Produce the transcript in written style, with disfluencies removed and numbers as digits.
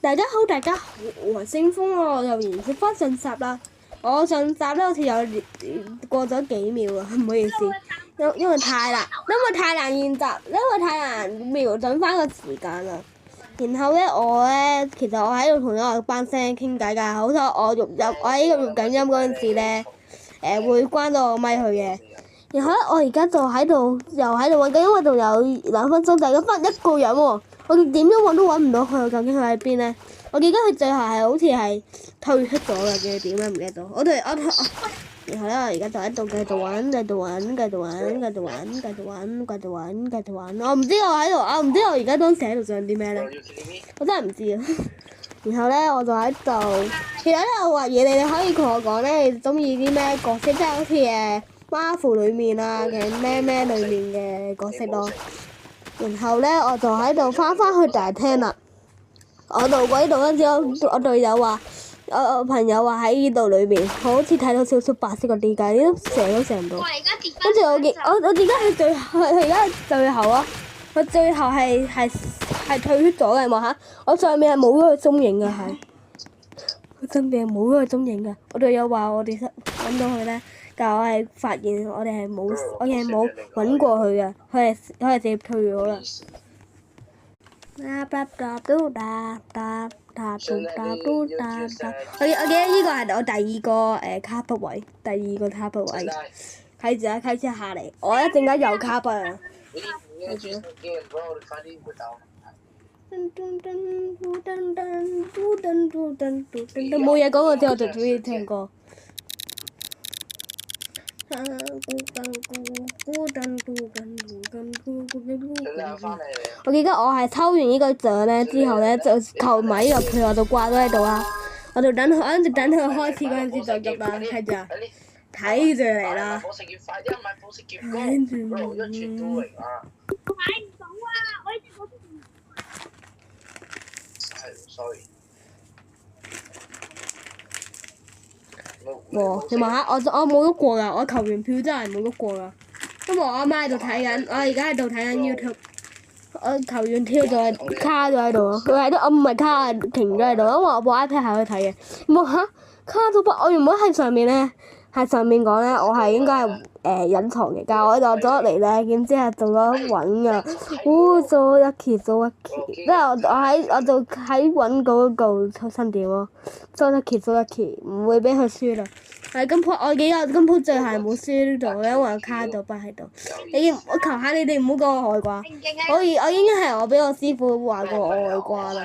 大家好，我係星風咯，我又延續翻上集啦。我上集咧好似有過咗幾秒啊，唔好意思，因為太難練習，因為太難瞄準翻個時間啦。然後咧，其實我喺度同咗我班聲傾偈㗎，好彩我喺度錄緊音嗰陣時咧，會關到我咪去嘅。然後咧，我而家就又喺度揾緊，因為仲有2分鐘，就係翻一個人喎。我點樣揾都揾唔到佢，究竟佢喺邊咧？我記得佢最後係好似係退出咗嘅，叫點咧唔記得咗。然後咧，我而家就喺度繼續揾。我唔知我而家當時喺度想啲咩咧，我真係唔知啊。然後咧，我就喺度，其實咧我話嘢你可以同我講咧，你中意啲咩角色，即係好似Marvel 裏面啊嘅咩裏面嘅角色咯。然後咧，我就喺度翻去大廳啦。我到過呢度嗰陣時，我隊友話，我朋友話喺呢度裏面，好似睇到少少白色個地界，呢都射唔到。跟住我而家係最後啊！佢最後係退出咗嘅嘛嚇，我上面係冇咗個蹤影嘅係，佢上面係冇咗個蹤影嘅。我隊友話我哋揾到佢咧，但係我係發現我哋係冇揾過佢嘅，佢係直接退咗啦。我記得呢個係我第二個卡筆位，睇住啊，開車下嚟，我一陣間又卡筆啊！冇嘢講嗰啲我就中意聽歌。我記得我係抽完呢個獎咧之後咧，就球迷入去我就掛咗喺度啦。我就等佢開始嗰陣時就入啦，睇住嚟啦。跟住買唔到啊！我呢隻sorry。你望下，我冇喐過㗎，我球員票真係冇喐過㗎。因為我阿媽喺度睇緊，我而家喺度睇緊 YouTube。我球員票就係卡咗喺度咯，佢喺度，我唔係卡，係停咗喺度，因為我部 iPad 係可以睇嘅。望下卡咗筆，我原本喺上面咧，講咧，我係應該係隱藏嘅，但係我落咗落嚟咧，然之後做咗揾㗎，做一期，即係我就喺揾嗰個出生點咯，做一期，唔會俾佢輸啦。係我記得今鋪最後係冇輸到，因為我卡咗筆喺度。我求下你哋唔好講我外掛，我已經係我俾我師傅話過我外掛啦。